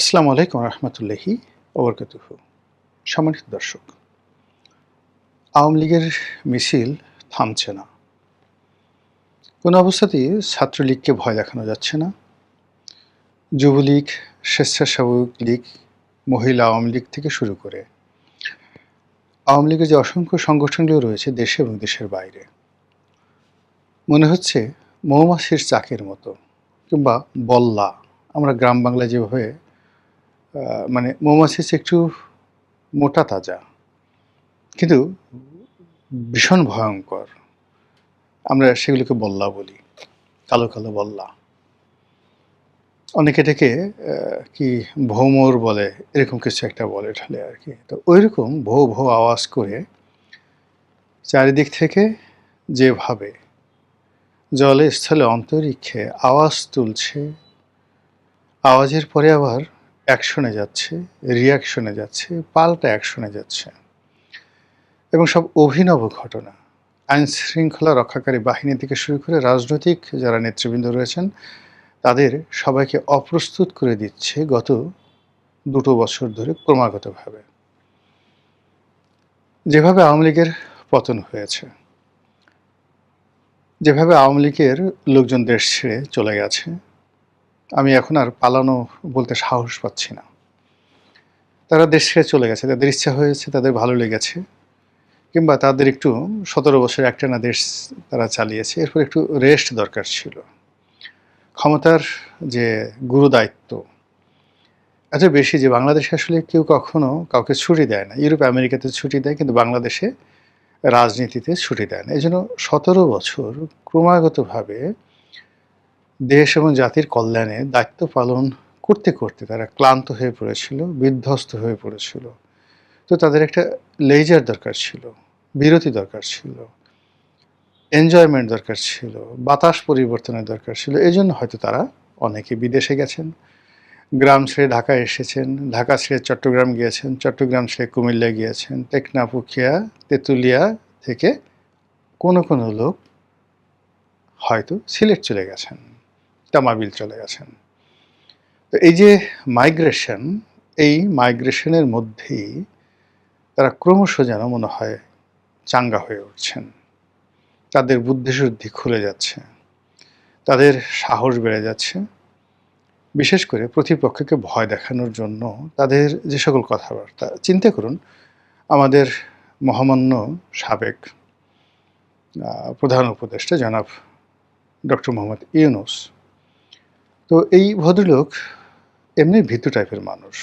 আসসালামু আলাইকুম রহমতুল্লাহি ওবরকাতুহু। সম্মানিত দর্শক, আওয়ামী লীগের মিছিল থামছে না। কোনো অবস্থাতেই ছাত্রলীগকে ভয় দেখানো যাচ্ছে না। যুবলীগ, স্বেচ্ছাসেবক লীগ, মহিলা আওয়ামী লীগ থেকে শুরু করে আওয়ামী লীগের যে অসংখ্য সংগঠনগুলো রয়েছে দেশে এবং দেশের বাইরে, মনে হচ্ছে মৌমাছির চাকের মতো কিংবা বল্লা। আমরা গ্রাম বাংলায় যেভাবে মানে মৌমাছির চেয়ে একটু মোটা তাজা, কিন্তু ভীষণ ভয়ঙ্কর। আমরা সেগুলোকে বল্লা বলি, কালো কালো বল্লা। অনেকে এটাকে কি ভৌমর বলে, এরকম কিছু একটা বলে ঢালে আর কি। তো ওইরকম ভৌ ভৌ আওয়াজ করে চারিদিক থেকে যেভাবে জলে স্থলে অন্তরিক্ষে আওয়াজ তুলছে, আওয়াজের পরে আবার অ্যাকশনে যাচ্ছে, রিয়াকশনে যাচ্ছে, পাল্টা অ্যাকশনে যাচ্ছে, এবং সব অভিনব ঘটনা। আইন শৃঙ্খলা রক্ষাকারী বাহিনী থেকে শুরু করে রাজনৈতিক যারা নেতৃবৃন্দ রয়েছেন তাদের সবাইকে অপ্রস্তুত করে দিচ্ছে গত ২ বছর ধরে ক্রমাগতভাবে। যেভাবে আওয়ামী লীগের পতন হয়েছে, যেভাবে আওয়ামী লীগের লোকজন দেশ ছেড়ে চলে গেছে, আমি এখন আর পালানো বলতে সাহস পাচ্ছি না। তারা দেশ ছেড়ে চলে গেছে, তাদের ইচ্ছা হয়েছে, তাদের ভালো লেগেছে, কিংবা তাদের একটু ১৭ বছর একটানা দেশ তারা চালিয়েছে, এরপর একটু রেস্ট দরকার ছিল। ক্ষমতার যে গুরুদায়িত্ব এত বেশি যে বাংলাদেশে আসলে কেউ কখনো কাউকে ছুটি দেয় না। ইউরোপ আমেরিকাতে ছুটি দেয়, কিন্তু বাংলাদেশে রাজনীতিতে ছুটি দেয় না। এজন্য ১৭ বছর ক্রমাগতভাবে দেশ এবং জাতির কল্যাণে দায়িত্ব পালন করতে করতে তারা ক্লান্ত হয়ে পড়েছিল, বিধ্বস্ত হয়ে পড়েছিল। তো তাদের একটা লেজার দরকার ছিল, বিরতি দরকার ছিল, এনজয়মেন্ট দরকার ছিল, বাতাস পরিবর্তনের দরকার ছিল। এজন্য হয়তো তারা অনেকে বিদেশে গেছেন, গ্রাম ছেড়ে ঢাকা এসেছেন, ঢাকা ছেড়ে চট্টগ্রাম গিয়েছেন, চট্টগ্রাম ছেড়ে কুমিল্লা গিয়েছেন, টেকনাফ, উখিয়া, তেঁতুলিয়া থেকে কোনো লোক হয়তো সিলেট চলে গেছেন, তামাবিল চলে গেছেন। তো এই যে মাইগ্রেশন, এই মাইগ্রেশনের মধ্যেই তারা ক্রমশ যেন মনে হয় চাঙ্গা হয়ে উঠছেন। তাদের বুদ্ধিশুদ্ধি খুলে যাচ্ছে, তাদের সাহস বেড়ে যাচ্ছে। বিশেষ করে প্রতিপক্ষকে ভয় দেখানোর জন্য তাদের যে সকল কথাবার্তা, চিন্তা করুন আমাদের মহামান্য সাবেক প্রধান উপদেষ্টা জনাব ডক্টর মোহাম্মদ ইউনূস। তো এই ভদ্রলোক এমনি ভীতু টাইপের মানুষ।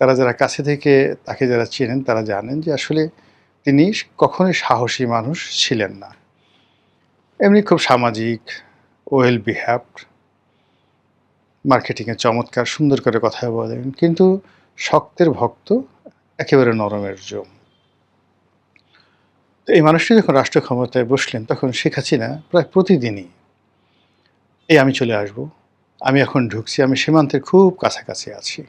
তারা যারা কাছে থেকে তাকে যারা চেনেন তারা জানেন যে আসলে তিনি কখনোই সাহসী মানুষ ছিলেন না। এমনি খুব সামাজিক, ওয়েল বিহেভড, মার্কেটিংয়ে চমৎকার সুন্দর করে কথা বলেন, কিন্তু শক্তের ভক্ত, একেবারে নরমের জম। তো এই মানুষটি যখন রাষ্ট্র ক্ষমতায় বসলেন তখন শেখ হাসিনা প্রায় প্রতিদিনই আমি চলে আসব, আমি এখন ঢুকছি, আমি সীমান্তের খুব কাছাকাছি আছি,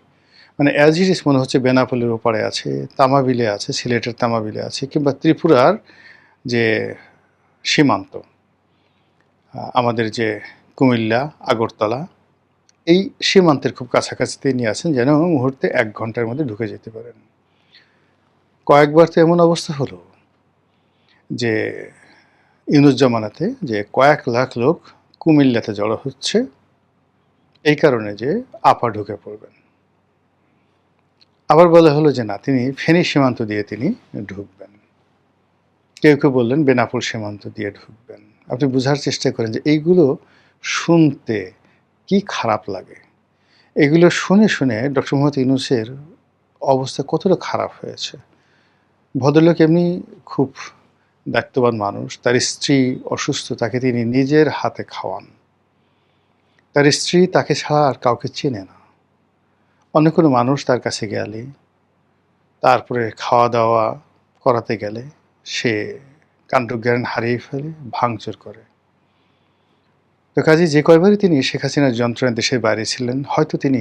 মানে অ্যাজ ইট ইজ মনে হচ্ছে বেনাপোলের ওপারে আছে, তামাবিলে আছে, সিলেটের তামাবিলে আছে, কিংবা ত্রিপুরার যে সীমান্ত, আমাদের যে কুমিল্লা, আগরতলা, এই সীমান্তের খুব কাছাকাছি তিনি আছেন, যেন মুহূর্তে ১ ঘন্টার মধ্যে ঢুকে যেতে পারেন। কয়েকবার তো এমন অবস্থা হলো যে ইউনূস জামানাতে যে কয়েক লাখ লোক কুমিল্লাতে জড়ো হচ্ছে এই কারণে যে আপা ঢুকে পড়বেন। আবার বলা হলো যে না, তিনি ফেনী সীমান্ত দিয়ে তিনি ঢুকবেন। কেউ কেউ বললেন বেনাপোল সীমান্ত দিয়ে ঢুকবেন। আপনি বোঝার চেষ্টা করেন যে এইগুলো শুনতে কি খারাপ লাগে। এগুলো শুনে শুনে ডক্টর মোহাম্মদ ইউনূসের অবস্থা কতটা খারাপ হয়েছে। ভদ্রলোক এমনি খুব দায়িত্ববান মানুষ। তার স্ত্রী অসুস্থ, তাকে তিনি নিজের হাতে খাওয়ান। তার স্ত্রী তাকে ছাড়া আর কাউকে চেনে না। অন্য কোনো মানুষ তার কাছে গেলে, তারপরে খাওয়া দাওয়া করাতে গেলে সে কাণ্ডজ্ঞান হারিয়ে ফেলে, ভাঙচুর করে। তো কাজেই যে কয়বারই তিনি শেখ হাসিনার যন্ত্রণায় দেশের বাইরে ছিলেন, হয়তো তিনি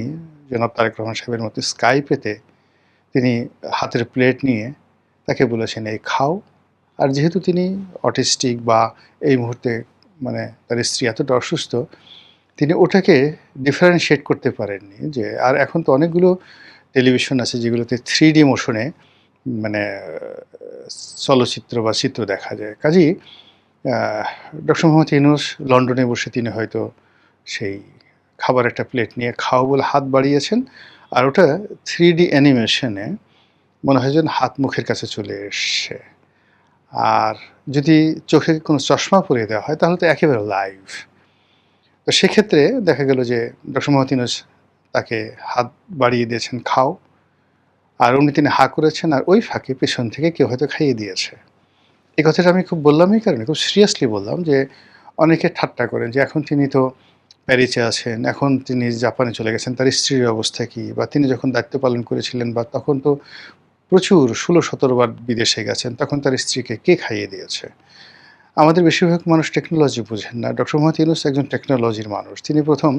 জনাব তারেক রহমান সাহেবের মতো স্কাইপেতে তিনি হাতের প্লেট নিয়ে তাকে বলেছেন এই খাও। আর যেহেতু তিনি অটিস্টিক বা এই মুহূর্তে মানে তার স্ত্রী এতটা অসুস্থ, তিনি ওটাকে ডিফারেনশিয়েট করতে পারেননি যে আর এখন তো অনেকগুলো টেলিভিশন আছে যেগুলোতে 3D মোশনে মানে চলচ্চিত্র বা চিত্র দেখা যায়। কাজেই ডক্টর মোহাম্মদ ইউনূস লন্ডনে বসে তিনি হয়তো সেই খাবার একটা প্লেট নিয়ে খাও বলে হাত বাড়িয়েছেন। আর ওটা 3D অ্যানিমেশনে মনে হয় যেন হাত মুখের কাছে চলে এসছে। আর যদি চোখে কোনো চশমা পরিয়ে দেওয়া হয় তাহলে তো একেবারে লাইভ। তো সেক্ষেত্রে দেখা গেল যে ডক্টর মোহাম্মদ ইউনূস তাকে হাত বাড়িয়ে দিয়েছেন খাও। আর অমনি তিনি হা করেছেন আর ওই ফাঁকে পেছন থেকে কেউ হয়তো খাইয়ে দিয়েছে। এই কথাটা আমি খুব বললাম এই কারণে, খুব সিরিয়াসলি বললাম যে অনেকে ঠাট্টা করেন যে এখন তিনি তো প্যারিসে আছেন, এখন তিনি জাপানে চলে গেছেন, তার স্ত্রীর অবস্থা কী? বা তিনি যখন দায়িত্ব পালন করেছিলেন বা তখন তো প্রচুর ১৬-১৭ বার বিদেশে গেছেন, তখন তার স্ত্রীকে কে খাইয়ে দিয়েছে? আমাদের বেশিরভাগ মানুষ টেকনোলজি বুঝেন না। ডক্টর মোহাম্মদ ইউনূস একজন টেকনোলজির মানুষ। তিনি ১ম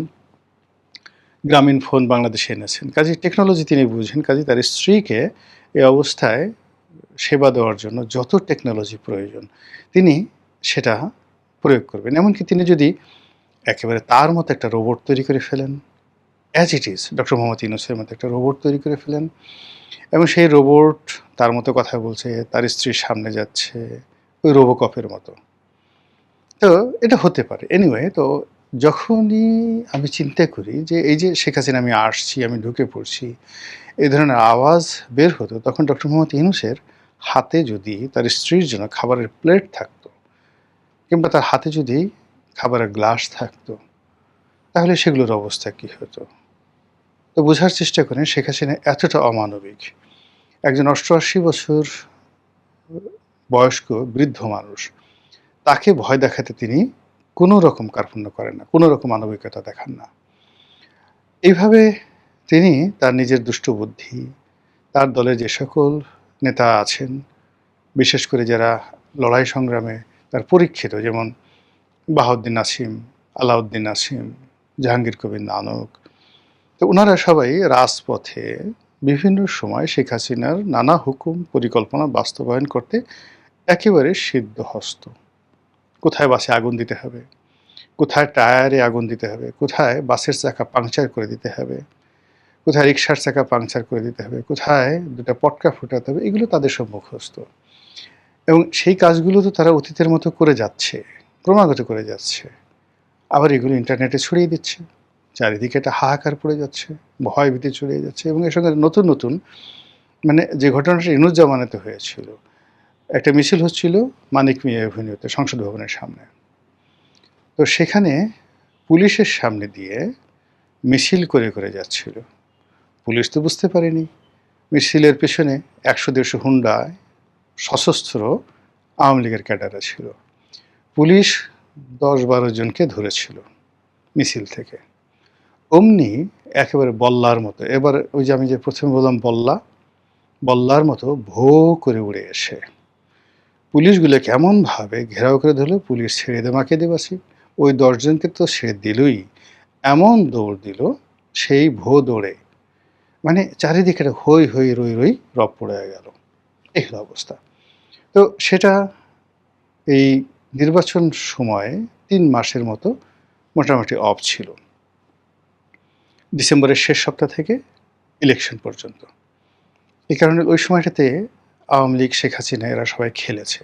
গ্রামীণ ফোন বাংলাদেশে এনেছেন। কাজেই টেকনোলজি তিনি বুঝেন। কাজেই তার স্ত্রীকে এ অবস্থায় সেবা দেওয়ার জন্য যত টেকনোলজি প্রয়োজন তিনি সেটা প্রয়োগ করবেন। এমনকি তিনি যদি একেবারে তার মতো একটা রোবট তৈরি করে ফেলেন, as it is doctor Mohammad ইউনূসের মতো একটা রোবট তৈরি করে ফেলেন এবং সেই রোবট তার মতো কথা বলছে, তার স্ত্রীর সামনে যাচ্ছে, ওই রোবোকপের মতো। তো এটা হতে পারে। এনিওয়ে তো যখনই আমি চিন্তা করি যে এই যে শেখ হাসিনা আমি আসছি, আমি ঢুকে পড়ছি, এই ধরনের আওয়াজ বের হতো তখন ডক্টর মোহাম্মদ ইউনূসের হাতে যদি তার স্ত্রীর জন্য খাবারের প্লেট থাকতো কিংবা তার হাতে যদি খাবারের গ্লাস থাকতো তাহলে সেগুলোর অবস্থা কী হতো? তো বোঝার চেষ্টা করেন শেখ হাসিনা এতটা অমানবিক। একজন ৮৮ বছর বয়স্ক বৃদ্ধ মানুষ, তাকে ভয় দেখাতে তিনি কোনো রকম কার্পণ্য করেন না, কোনো রকম মানবিকতা দেখান না। এইভাবে তিনি তার নিজের দুষ্ট বুদ্ধি, তার দলে যে সকল নেতা আছেন, বিশেষ করে যারা লড়াই সংগ্রামে তার পরীক্ষিত যেমন বাহাউদ্দিন নাসিম, আলাউদ্দিন নাসিম, জাহাঙ্গীর কবির নানক, তো ওনারা সবাই রাজপথে বিভিন্ন সময় শেখ হাসিনার নানা হুকুম পরিকল্পনা বাস্তবায়ন করতে একেবারে সিদ্ধহস্ত। কোথায় বাসে আগুন দিতে হবে, কোথায় টায়ারে আগুন দিতে হবে, কোথায় বাসের চাকা পাংচার করে দিতে হবে, কোথায় রিকশার চাকা পাংচার করে দিতে হবে, কোথায় দুটা পটকা ফুটাতে হবে, এগুলো তাদের সব মুখস্থ। এবং সেই কাজগুলো তো তারা অতীতের মতো করে যাচ্ছে, ক্রমাগত করে যাচ্ছে। আবার এগুলো ইন্টারনেটে ছড়িয়ে দিচ্ছে। চারিদিকে একটা হাহাকার পড়ে যাচ্ছে, ভয় ভীতি ছড়িয়ে যাচ্ছে এবং এর সঙ্গে নতুন নতুন মানে যে ঘটনাটা ইনুস জামানাতে হয়েছিল, একটা মিছিল হচ্ছিল মানিক মিয়া এভিনিউতে সংসদ ভবনের সামনে। তো সেখানে পুলিশের সামনে দিয়ে মিছিল করে করে যাচ্ছিল। পুলিশ তো বুঝতে পারেনি মিছিলের পেছনে ১০০-১৫০ হুন্ডায় সশস্ত্র আওয়ামী লীগের ক্যাডাররা ছিল। পুলিশ ১০-১২ জনকে ধরেছিল মিছিল থেকে। অমনি একেবারে বল্লার মতো, এবার ওই যে আমি যে প্রথমে বললাম বল্লার মতো ভো করে উড়ে এসে পুলিশগুলোকে এমনভাবে ঘেরাও করে ধরলো, পুলিশ ছেড়ে দে মাকে দেবাসি, ওই ১০ জনকে তো ছেড়ে দিলই, এমন দৌড় দিল সেই ভো দৌড়ে মানে চারিদিকে একটা হৈ হৈ রই রই রব পড়ে গেল। এই হলো অবস্থা। তো সেটা এই নির্বাচন সময়ে ৩ মাসের মতো মোটামুটি অফ ছিল, ডিসেম্বরের শেষ সপ্তাহ থেকে ইলেকশন পর্যন্ত। এই কারণে ওই সময়টাতে আওয়ামী লীগ, শেখ হাসিনা এরা সবাই খেলেছে।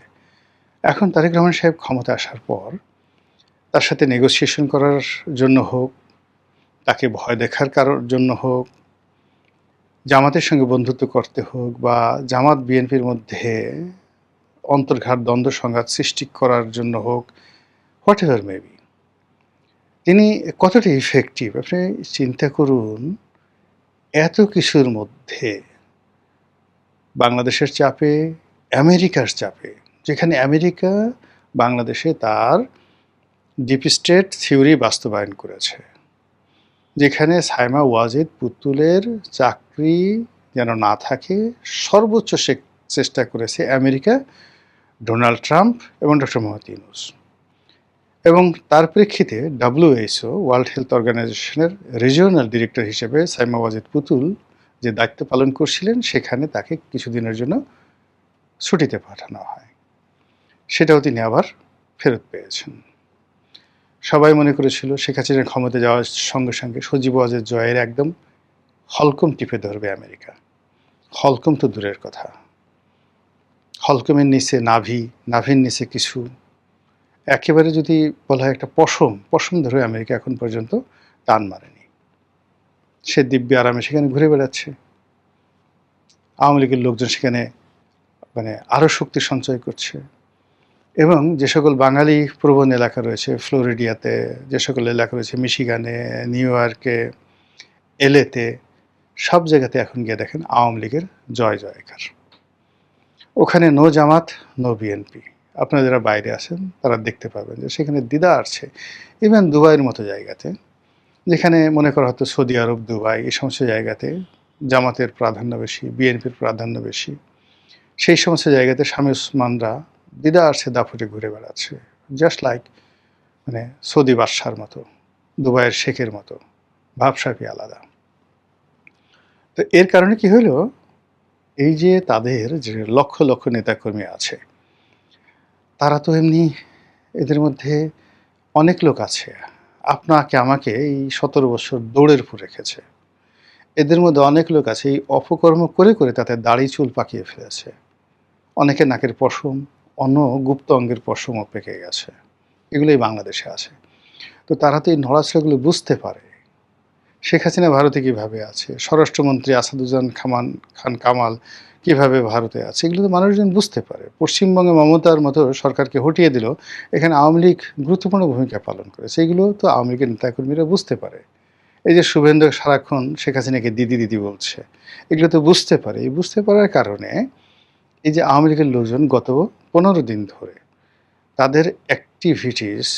এখন তারেক রহমান সাহেব ক্ষমতায় আসার পর তার সাথে নেগোসিয়েশন করার জন্য হোক, তাকে ভয় দেখার জন্য হোক, জামাতের সঙ্গে বন্ধুত্ব করতে হোক বা জামাত বিএনপির মধ্যে অন্তর্ঘাত দ্বন্দ্ব সংঘাত সৃষ্টি করার জন্য হোক, হোয়াট এভার মেবি, তিনি কতটা ইফেক্টিভ আপনি চিন্তা করুন। এত কিছুর মধ্যে বাংলাদেশের চাপে, আমেরিকার চাপে, যেখানে আমেরিকা বাংলাদেশে তার ডিপ স্টেট থিওরি বাস্তবায়ন করেছে, যেখানে সাইমা ওয়াজিদ পুতুলের চাকরি যেন না থাকে সর্বোচ্চ চেষ্টা করেছে আমেরিকা, ডোনাল্ড ট্রাম্প এবং ডক্টর মোহাম্মদ ইউনূস। এবং তার প্রেক্ষিতে WHO ওয়ার্ল্ড হেলথ অর্গানাইজেশনের রিজিওনাল ডিরেক্টর হিসেবে সাইমা ওয়াজিদ পুতুল যে দায়িত্ব পালন করছিলেন সেখানে তাকে কিছুদিনের জন্য ছুটিতে পাঠানো হয়, সেটাও তিনি আবার ফেরত পেয়েছেন। সবাই মনে করেছিল শেখ হাসিনার ক্ষমতায় যাওয়ার সঙ্গে সঙ্গে সজীব ওয়াজেদ জয়ের একদম হলকম টিপে ধরবে আমেরিকা। হলকম তো দূরের কথা, হলকমের নিচে নাভি, নাভির নিচে কিছু, একেবারে যদি বলা হয় একটা পশম ধরে আমেরিকা এখন পর্যন্ত টান মারেনি। সে দিব্যি আরামে সেখানে ঘুরে বেড়াচ্ছে। আওয়ামী লীগের লোকজন সেখানে মানে আরও শক্তি সঞ্চয় করছে। এবং যে সকল বাঙালি প্রবণ এলাকা রয়েছে ফ্লোরিডিয়াতে, যে সকল এলাকা রয়েছে মিশিগানে, নিউ ইয়র্কে, এলেতে, সব জায়গাতে এখন গিয়ে দেখেন আওয়ামী লীগের জয় জয়কার। ওখানে নো জামাত নো বিএনপি। আপনারা যারা বাইরে আছেন তারা দেখতে পাবেন যে সেখানে দ্বিধা আছে। ইভেন দুবাইয়ের মতো জায়গাতে, যেখানে মনে করা হতো সৌদি আরব, দুবাই, এই সমস্ত জায়গাতে জামাতের প্রাধান্য বেশি, বিএনপির প্রাধান্য বেশি, সেই সমস্ত জায়গাতে স্বামী ওসমানরা দ্বিধা আসছে দাফুটে ঘুরে বেড়াচ্ছে, জাস্ট লাইক মানে সৌদি বাদশার মতো, দুবাইয়ের শেখের মতো, ভাবসাবই আলাদা। তো এর কারণে কি হলো, এই যে তাদের যে লক্ষ লক্ষ নেতাকর্মী আছে, তারা তো এমনি, এদের মধ্যে অনেক লোক আছে আপনাকে আমাকে এই 17 বছর দৌড়ের উপর রেখেছে। এদের মধ্যে অনেক লোক আছে এই অপকর্ম করে করে তাদের দাড়ি চুল পাকিয়ে ফেলেছে। অনেকে নাকের পশম, অন্য গুপ্ত অঙ্গের পশমও পেকে গেছে। এগুলোই বাংলাদেশে আছে। তো তারা তো এই নড়াচড়াগুলো বুঝতে পারে। শেখ হাসিনা ভারতে কীভাবে আছে, স্বরাষ্ট্রমন্ত্রী আসাদুজ্জামান খান কামাল কীভাবে ভারতে আছে, এগুলো তো মানুষজন বুঝতে পারে। পশ্চিমবঙ্গে মমতার মতো সরকারকে হটিয়ে দিল, এখানে আওয়ামী লীগ গুরুত্বপূর্ণ ভূমিকা পালন করেছে, এগুলো তো আওয়ামী লীগের নেতাকর্মীরা বুঝতে পারে। এই যে শুভেন্দু সারাক্ষণ শেখ হাসিনাকে দিদি দিদি বলছে, এগুলো তো বুঝতে পারে। এই বুঝতে পারার কারণে এই যে আওয়ামী লীগের লোকজন গত 15 দিন ধরে তাদের অ্যাক্টিভিটিস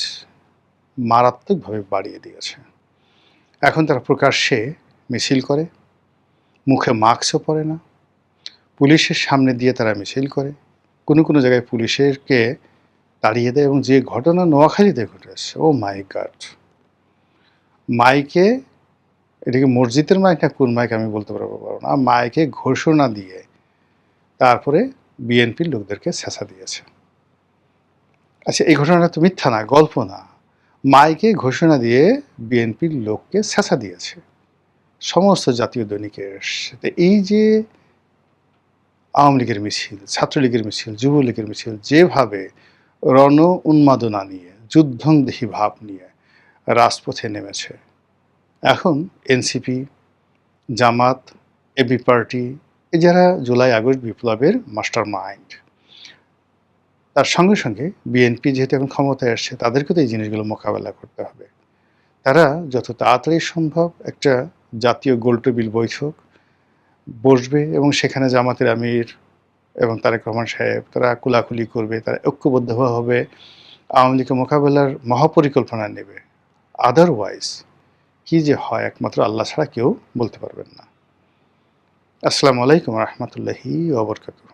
মারাত্মকভাবে বাড়িয়ে দিয়েছে। এখন তারা প্রকাশ্যে মিছিল করে, মুখে মাস্কও পরে না, পুলিশের সামনে দিয়ে তারা মিছিল করে, কোনো কোনো জায়গায় পুলিশকে তাড়িয়ে দেয়। এবং যে ঘটনা নোয়াখালীতে ঘটেছে, ও মাই গড, মাইকে, এটাকে মসজিদের মাইক না কোন মাইক আমি বলতে পারবো না, মাইকে ঘোষণা দিয়ে তারপরে বিএনপির লোকদেরকে ছেঁচা দিয়েছে। আচ্ছা, এই ঘটনাটা তো মিথ্যা না, গল্প না, মাইকে ঘোষণা দিয়ে বিএনপির লোককে ছেঁচা দিয়েছে, সমস্ত জাতীয় দৈনিকের। সাথে এই যে আওয়ামী লীগের মিছিল, ছাত্রলীগের মিছিল, যুবলীগের মিছিল যেভাবে রণ উন্মাদনা নিয়ে, যুদ্ধংদেহী ভাব নিয়ে রাজপথে নেমেছে, এখন এনসিপি, জামাত, এবি পার্টি, এ যারা জুলাই আগস্ট বিপ্লবের মাস্টার মাইন্ড, তার সঙ্গে সঙ্গে বিএনপি যেহেতু এখন ক্ষমতায় আসছে, তাদেরকে তো এই জিনিসগুলো মোকাবেলা করতে হবে। তারা যত তাড়াতাড়ি সম্ভব একটা জাতীয় গোলটেবিল বৈঠক বসবে এবং সেখানে জামাতের আমির এবং তারেক রহমান সাহেব তারা কুলাকুলি করবে, তারা ঐক্যবদ্ধভাবে আওয়ামী লীগের মোকাবেলার মহাপরিকল্পনা নেবে। আদারওয়াইজ কী যে হয় একমাত্র আল্লাহ ছাড়া কেউ বলতে পারবেন না। আসসালামু আলাইকুম রহমতুল্লাহি ওয়া বারাকাতুহু।